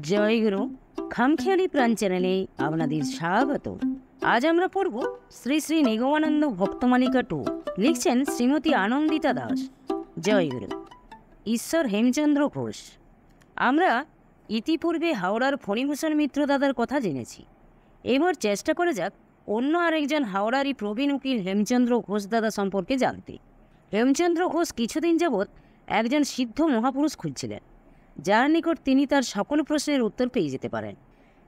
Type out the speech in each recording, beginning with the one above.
জয়গুরু খামখেয়ালি প্রাণ চ্যানেলে আপনাদের স্বাগত। আজ আমরা পড়ব শ্রী শ্রী নিগমানন্দ ভক্তমালিকা 2। লিখছেন শ্রীমতী আনন্দিতা দাস। জয়গুরু। ঈশ্বর হেমচন্দ্র ঘোষ। আমরা ইতিপূর্বে হাওড়ার ফণীভূষণ মিত্র দাদার কথা জেনেছি। এবার চেষ্টা করা যাক অন্য আরেকজন হাওড়ারই প্রবীণ উকিল হেমচন্দ্র ঘোষ দাদা সম্পর্কে জানতে। হেমচন্দ্র ঘোষ কিছুদিন যাবৎ একজন সিদ্ধ মহাপুরুষ খুঁজছিলেন, যার নিকট তিনি তার সকল প্রশ্নের উত্তর পেয়ে যেতে পারেন।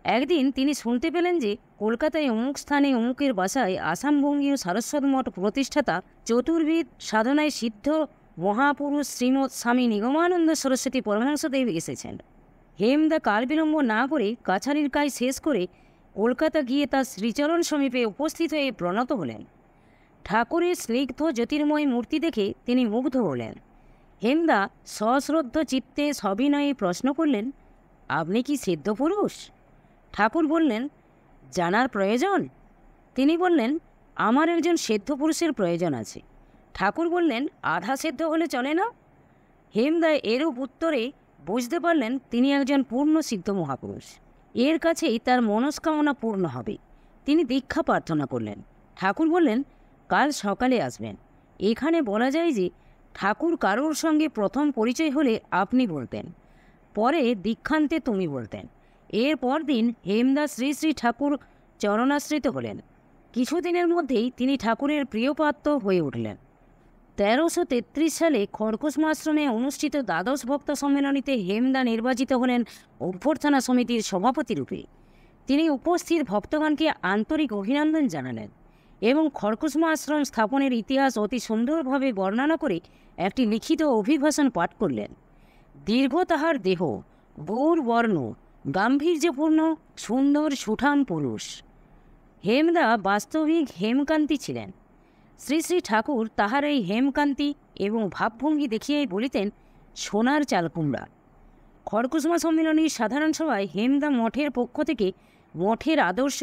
একদিন তিনি শুনতে পেলেন যে কলকাতায় অমুক স্থানে অমুকের বাসায় আসামবঙ্গীয় সারস্বত মঠ প্রতিষ্ঠাতা চতুর্বিদ সাধনায় সিদ্ধ মহাপুরুষ শ্রীমৎ স্বামী নিগমানন্দ সরস্বতী পরমহংসদেব এসেছেন। হেমদা কাল বিলম্ব না করে কাছারির কাজ শেষ করে কলকাতা গিয়ে তার শ্রীচরণ সমীপে উপস্থিত হয়ে প্রণত হলেন। ঠাকুরের স্নিগ্ধ জ্যোতির্ময় মূর্তি দেখে তিনি মুগ্ধ হলেন। হেমদা সশ্রদ্ধ চিত্তে সবিনয়ে প্রশ্ন করলেন, আপনি কি সিদ্ধ পুরুষ? ঠাকুর বললেন, জানার প্রয়োজন? তিনি বললেন, আমার একজন সিদ্ধ পুরুষের প্রয়োজন আছে। ঠাকুর বললেন, আধা সিদ্ধ হলে চলে না? হেমদা এরূপ উত্তরে বুঝতে পারলেন তিনি একজন পূর্ণ সিদ্ধ মহাপুরুষ। এর কাছেই তার মনস্কামনা পূর্ণ হবে। তিনি দীক্ষা প্রার্থনা করলেন। ঠাকুর বললেন, কাল সকালে আসবেন। এখানে বলা যায় যে ঠাকুর কারোর সঙ্গে প্রথম পরিচয় হলে আপনি বলতেন, পরে দীক্ষান্তে তুমি বলতেন। এরপর দিন হেমদা শ্রী শ্রী ঠাকুর চরণাশ্রিত হলেন। কিছুদিনের মধ্যেই তিনি ঠাকুরের প্রিয়পাত্র হয়ে উঠলেন। 1333 সালে খড়কুসুম আশ্রমে অনুষ্ঠিত দ্বাদশ ভক্ত সম্মেলনীতে হেমদা নির্বাচিত হলেন অভ্যর্থনা সমিতির সভাপতি রূপে। তিনি উপস্থিত ভক্তগণকে আন্তরিক অভিনন্দন জানালেন এবং খড়কুসুম আশ্রম স্থাপনের ইতিহাস অতি সুন্দরভাবে বর্ণনা করে একটি লিখিত অভিভাষণ পাঠ করলেন। দীর্ঘ তাহার দেহ, গৌর বর্ণ, গাম্ভীর্যপূর্ণ সুন্দর সুঠাম পুরুষ। হেমদা বাস্তবিক হেমকান্তি ছিলেন। শ্রী শ্রী ঠাকুর তাহার এই হেমকান্তি এবং ভাবভঙ্গি দেখিয়াই বলিতেন, সোনার চালকুমড়া। খড়কুসুমা সম্মিলনীর সাধারণ সভায় হেমদা মঠের পক্ষ থেকে মঠের আদর্শ,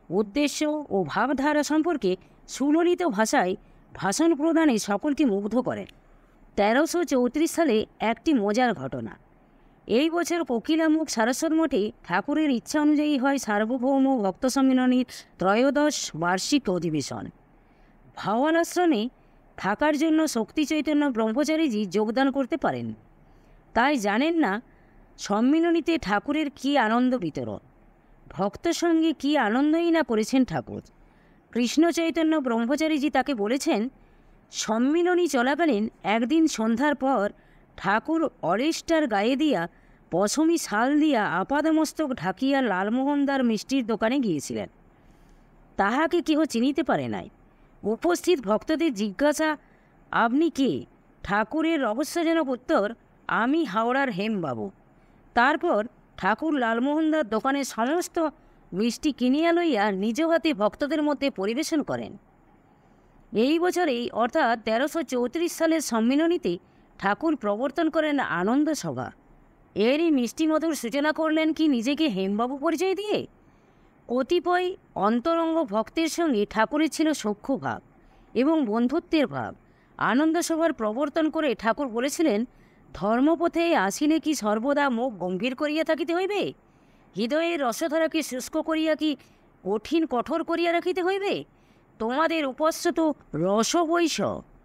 উদ্দেশ্য ও ভাবধারা সম্পর্কে সুললিত ভাষায় ভাষণ প্রদানে সকলকে মুগ্ধ করেন। 1334 সালে একটি মজার ঘটনা। এই বছর কোকিলামুখ সারস্বত মঠে ঠাকুরের ইচ্ছা অনুযায়ী হয় সার্বভৌম ভক্ত সম্মিলনীর ত্রয়োদশ বার্ষিক অধিবেশন। ভাওয়াল আশ্রমে থাকার জন্য শক্তি চৈতন্য ব্রহ্মচারীজি যোগদান করতে পারেন, তাই জানেন না সম্মিলনীতে ঠাকুরের কী আনন্দ বিতরণ, ভক্ত সঙ্গে কী আনন্দই না করেছেন ঠাকুর। কৃষ্ণ চৈতন্য ব্রহ্মচারীজি তাকে বলেছেন, সম্মিলনী চলাকালীন একদিন সন্ধ্যার পর ঠাকুর অরেস্টার গায়ে দিয়া পশমি শাল দিয়া আপাদমস্তক ঢাকিয়া লালমোহনদার মিষ্টির দোকানে গিয়েছিলেন। তাহাকে কেহ চিনিতে পারে নাই। উপস্থিত ভক্তদের জিজ্ঞাসা, আপনি কে? ঠাকুরের রহস্যজনক উত্তর, আমি হাওড়ার হেমবাবু। তারপর ঠাকুর লালমোহনদার দোকানে সমস্ত মিষ্টি কিনিয়া লইয়া নিজ হাতে ভক্তদের মধ্যে পরিবেশন করেন। এই বছরেই অর্থাৎ 1334 সালের সম্মিলনীতে ঠাকুর প্রবর্তন করেন আনন্দ সভা। এরই মিষ্টিমধুর সূচনা করলেন কি নিজেকে হেমবাবু পরিচয় দিয়ে। কতিপয় অন্তরঙ্গ ভক্তের সঙ্গে ঠাকুরের ছিল সখ্য ভাব এবং বন্ধুত্বের ভাব। আনন্দ সভার প্রবর্তন করে ঠাকুর বলেছিলেন, ধর্মপথে আসিলে কি সর্বদা মুখ গম্ভীর করিয়া থাকিতে হইবে? হৃদয়ের রসধারাকে শুষ্ক করিয়া কি কঠিন কঠোর করিয়া রাখিতে হইবে? তোমাদের উপস্যত রসবৈষ,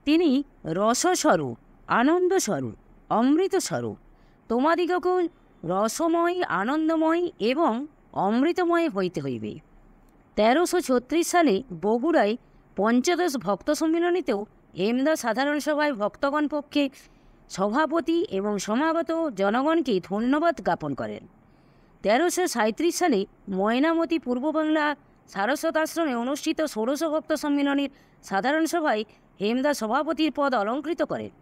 তিনি রসস্বরূপ, আনন্দস্বরূপ, অমৃতস্বরূপ। তোমাদিগকে রসময়, আনন্দময় এবং অমৃতময় হইতে হইবে। 1336 সালে বগুড়ায় পঞ্চদশ ভক্ত সম্মিলনীতেও হেমদা সাধারণ সভায় ভক্তগণ পক্ষে সভাপতি এবং সমাগত জনগণকে ধন্যবাদ জ্ঞাপন করেন। 1337 সালে ময়নামতি পূর্ব বাংলা সারস্বত আশ্রমে অনুষ্ঠিত ষোড়শ ভক্ত সম্মিলনীর সাধারণ সভায় হেমদা সভাপতির পদ অলঙ্কৃত করেন।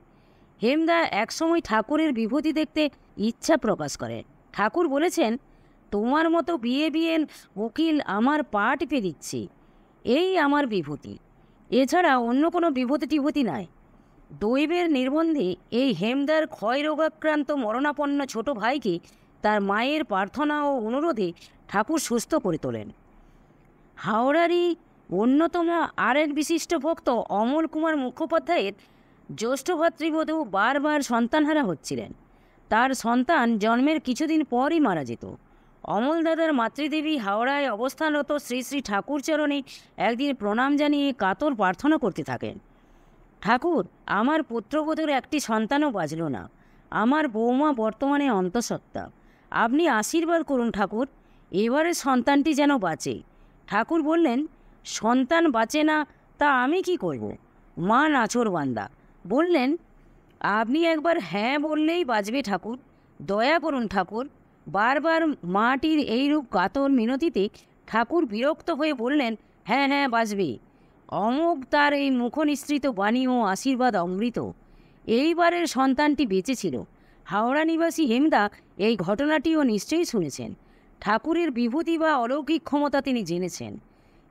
হেমদা একসময় ঠাকুরের বিভূতি দেখতে ইচ্ছা প্রকাশ করেন। ঠাকুর বলেছেন, তোমার মতো বিয়ে উকিল আমার পা টিপে দিচ্ছি, এই আমার বিভূতি, এছাড়া অন্য কোনো বিভূতি নাই। দৈবের নির্বন্ধে এই হেমদার ক্ষয় রোগাক্রান্ত মরণাপন্ন ছোট ভাইকে তার মায়ের প্রার্থনা ও অনুরোধে ঠাকুর সুস্থ করে তোলেন। হাওড়ারই অন্যতম আরেক বিশিষ্ট ভক্ত অমল কুমার মুখোপাধ্যায়ের জ্যেষ্ঠ ভাতৃবধূ বারবার সন্তানহারা হচ্ছিলেন। তার সন্তান জন্মের কিছুদিন পরই মারা যেত। অমল দাদার মাতৃদেবী হাওড়ায় অবস্থানরত শ্রী শ্রী ঠাকুরচরণে একদিন প্রণাম জানিয়ে কাতর প্রার্থনা করতে থাকেন। ঠাকুর, আমার পুত্রবধূর একটি সন্তানও বাঁচল না। আমার বৌমা বর্তমানে অন্তঃসত্ত্বা। আপনি আশীর্বাদ করুন ঠাকুর, এবারের সন্তানটি যেন বাঁচে। ঠাকুর বললেন, সন্তান বাঁচে না তা আমি কি করব? মা নাছোড়বান্দা বললেন, আপনি একবার হ্যাঁ বললেই বাঁচবে ঠাকুর, দয়া করুন ঠাকুর। বারবার মাটির এইরূপ কাতর মিনতিতে ঠাকুর বিরক্ত হয়ে বললেন, হ্যাঁ হ্যাঁ বাঁচবে। অমোঘ তার এই মুখনিসৃত বাণী ও আশীর্বাদ অমৃত। এইবারের সন্তানটি বেঁচেছিল। হাওড়া নিবাসী হেমদা এই ঘটনাটিও নিশ্চয়ই শুনেছেন। ঠাকুরের বিভূতি বা অলৌকিক ক্ষমতা তিনি জেনেছেন।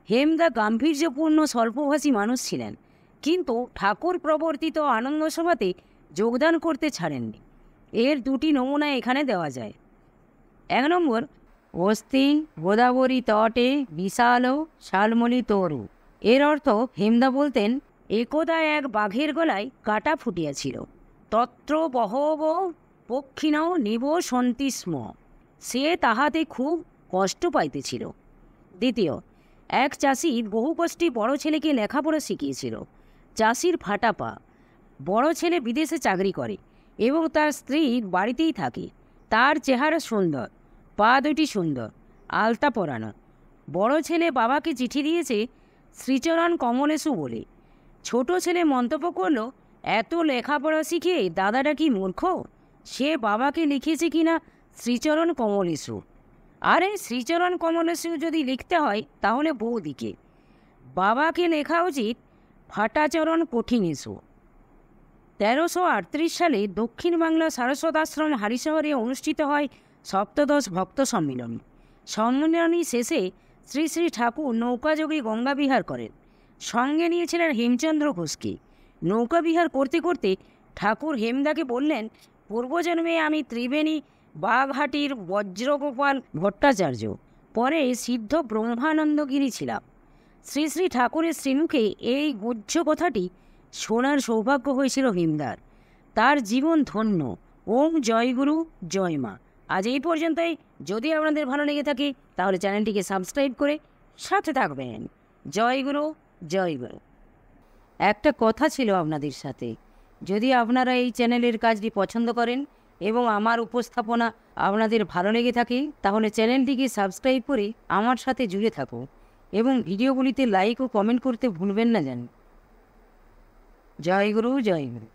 হেমদা গাম্ভীর্যপূর্ণ স্বল্পভাষী মানুষ ছিলেন, কিন্তু ঠাকুর প্রবর্তিত আনন্দসভাতে যোগদান করতে ছাড়েননি। এর দুটি নমুনা এখানে দেওয়া যায়। 1 নম্বর, অস্তি গোদাবরী তটে বিশাল শালমলি তরু। এর অর্থ, হেমদা বলতেন, একদা এক বাঘের গলায় কাটা ফুটিয়াছিল। তত্র বহব পক্ষিণ নিবসন্তি স্ম। সে তাহাতে খুব কষ্ট পাইতেছিল। দ্বিতীয়, এক চাষি বহু কষ্টে বড় ছেলেকে লেখাপড়া শিখিয়েছিল। চাষির ফাটা পা। বড় ছেলে বিদেশে চাকরি করে এবং তার স্ত্রী বাড়িতেই থাকে। তার চেহারা সুন্দর, পা দুটি সুন্দর, আলতা পরানো। বড় ছেলে বাবাকে চিঠি দিয়েছে শ্রীচরণ কমলেশু বলে। ছোট ছেলে মন্তব্য করল, এত লেখাপড়া শিখে দাদাটা কি মূর্খ? সে বাবাকে লিখেছে কিনা শ্রীচরণ কমলেশু। আরে শ্রীচরণ কমলেশু যদি লিখতে হয় তাহলে বৌদিকে। বাবাকে লেখা উচিত ফাটাচরণ কঠিনেশু। 1338 সালে দক্ষিণ বাংলা সারস্বত আশ্রম হারিশহরে অনুষ্ঠিত হয় সপ্তদশ ভক্ত সম্মিলন। সম্মিলনী শেষে শ্রী শ্রী ঠাকুর নৌকাযোগে গঙ্গা বিহার করেন। সঙ্গে নিয়েছিলেন হেমচন্দ্র ঘোষকে। নৌকা বিহার করতে করতে ঠাকুর হেমদাকে বললেন, পূর্বজন্মে আমি ত্রিবেণী বাঘহাটির বজ্রগোপাল ভট্টাচার্য, পরে সিদ্ধ ব্রহ্মানন্দগিরি ছিলাম। শ্রী শ্রী ঠাকুরের শ্রীমুখে এই গুহ্য কথাটি শোনার সৌভাগ্য হয়েছিল হেমদার। তার জীবন ধন্য। ওম জয়গুরু, জয় মা। আজ এই পর্যন্তই। যদি আপনাদের ভালো লেগে থাকে তাহলে চ্যানেলটিকে সাবস্ক্রাইব করে সাথে থাকবেন। জয়গুরু, জয়গুরু। একটা কথা ছিল আপনাদের সাথে, যদি আপনারা এই চ্যানেলের কাজটি পছন্দ করেন এবং আমার উপস্থাপনা আপনাদের ভালো লেগে থাকে তাহলে চ্যানেলটিকে সাবস্ক্রাইব করে আমার সাথে জুড়ে থাকুন এবং ভিডিওগুলিতে লাইক ও কমেন্ট করতে ভুলবেন না যেন। জয় গুরু, জয় গুরু।